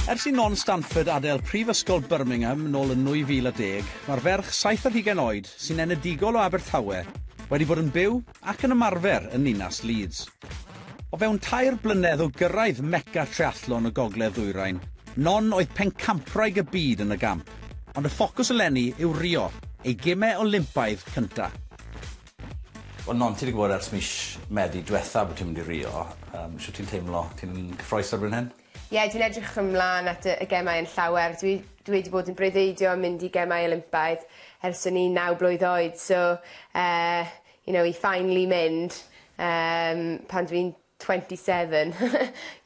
Ers i non-Stanford adael Prifysgol Birmingham nôl yn 2010, mae'r ferch 70 oed sy'n enedigol o Abertawe wedi bod yn byw ac yn ymarfer yn Ninas Leeds. O fewn 2 blynedd o gyrraedd meca triathlon y gogledd ddwyrain, Non oedd pencampraig y byd yn y gamp, ond y ffocws eleni yw Rio, ei gymau Olympaidd cynta. Wel Non, ti wedi gwybod ers mis Medi diwetha bod ti'n mynd i Rio. Sut ti'n teimlo? Ti'n cyffroes ar bryn hyn? Ie, dwi'n edrych ymlaen at y gemau yn llawer. Dwi wedi bod yn breuddwydio yn mynd i gemau Olympaidd ers o'n i 9 blwydd oed. So, i finally mynd pan dwi'n 27.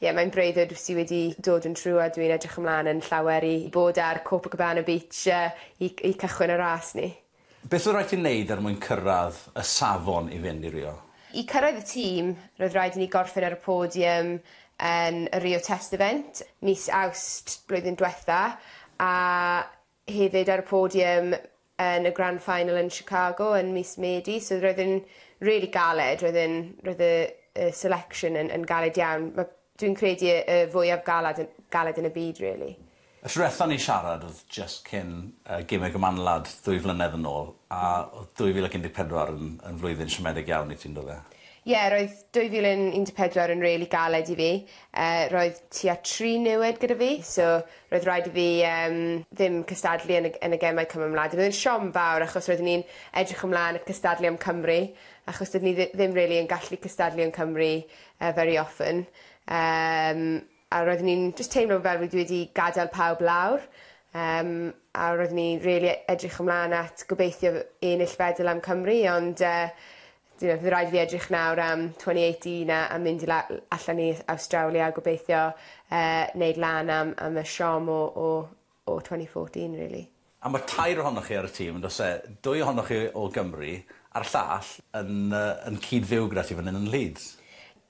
Mae'n breuddwyd sydd wedi dod yn trwy a dwi'n edrych ymlaen yn llawer i bod ar Copacabana Beach i cychwyn y ras ni. Beth oedd rhaid ti'n neud er mwyn cyrraedd y safon i fynd i Rio? I cyrraedd y tîm, roedd rhaid i ni gorffen ar y podium yn y Rio Test Event mis Awst blwyddyn diwetha a hefyd ar y podium yn y Grand Final yn Chicago yn mis Medi. So roedd yn really galed, roedd y selection yn galed iawn. Dwi'n credu y fwyaf galed yn y byd, really. Y tro ni siarad oedd just cyn gymau gymanlad 2 flynedd yn ôl, a oedd 2014 yn flwyddyn siomedig iawn i ti'n dod fe? Ie, roedd 2014 yn really galed i fi. Roedd tua 3 newid gyda fi, so roedd rhaid i fi ddim cystadlu yn y gemau cymymlad. Roedd yn siom fawr achos roeddwn ni'n edrych ymlaen y cystadlu am Cymru, achos dydyn ni ddim really yn gallu cystadlu yn Cymru very often. A roeddwn ni'n just teimlo fel wedi gadael pawb lawr. A roeddwn ni'n really edrych ymlaen at gobeithio ennill fedal am Cymru, ond fydd rhaid fi edrych nawr am 2018 a mynd allan i Australia a gobeithio wneud lan am y siom o 2014, really. A mae 2 ohonoch chi ar y tîm, dos 2 ohonoch chi o Gymru, a'r llall yn cyd-fyw gyda ti fan hyn yn Leeds.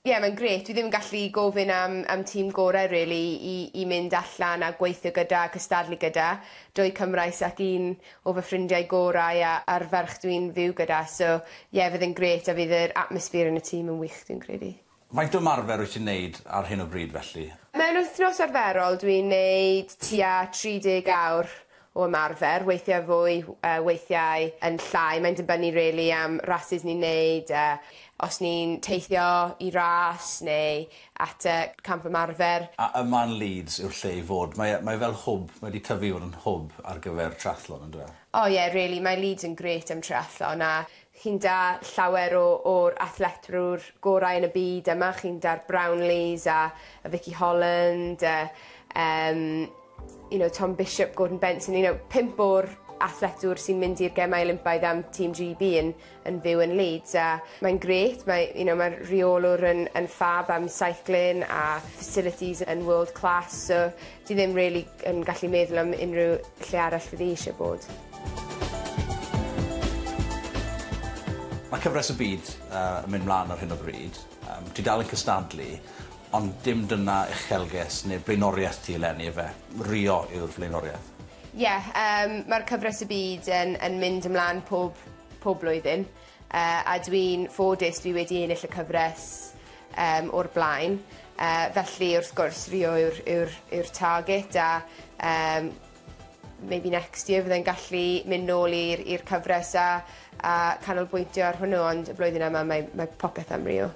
Ie, mae'n gret. Dwi ddim yn gallu gofyn am tîm gorau, really, i mynd allan a gweithio gyda, cystadlu gyda. 2 Cymraes ac 1 o fy ffrindiau gorau a'r ferch dwi'n fyw gyda. So, fydd yn gret a fydd yr atmosffer yn y tîm yn wych, dwi'n credu. Faint o ymarfer wyt ti'n neud ar hyn o bryd felly? Mewn wythnos arferol, dwi'n neud tua 30 awr o ymarfer, weithiau fwy, weithiau yn llai. Mae'n dibynnu really am rases ni'n neud, os ni'n teithio i ras neu at camp ymarfer. A yma yn Leeds yw'r lle i fod. Mae fel hwb, mae wedi tyfu fod yn hwb ar gyfer triathlon, yn dweud? Really, mae Leeds yn gret am triathlon a chi'n da llawer o'r athletwyr gorau yn y byd yma. Chi'n da'r Brownlees a Vicky Holland, Tom Bishop, Gordon Benson, 5 o'r athletwr sy'n mynd i'r gemau Olympaidd am Team GB yn fyw yn Leeds. Mae'n gret, mae'r reolwr yn ffab am cycling a facilities yn world class, so ti ddim really yn gallu meddwl am unrhyw lle arall fydd eisiau bod. Mae cyfres y byd yn mynd mlaen ar hyn o bryd. Ti dal yn cystadlu, ond dim dyna uchelges neu blaenoriaeth ti eleni efe. Rio yw'r blaenoriaeth. Mae'r cyfres y byd yn mynd ymlaen pob blwyddyn. A dwi'n ffodus dwi wedi ennill y cyfres o'r blaen. Felly, wrth gwrs, Rio yw'r target a maybe next year fyddai'n gallu mynd nôl i'r cyfres a canolbwyntio ar hwnnw, ond y blwyddyn yma mae popeth am Rio.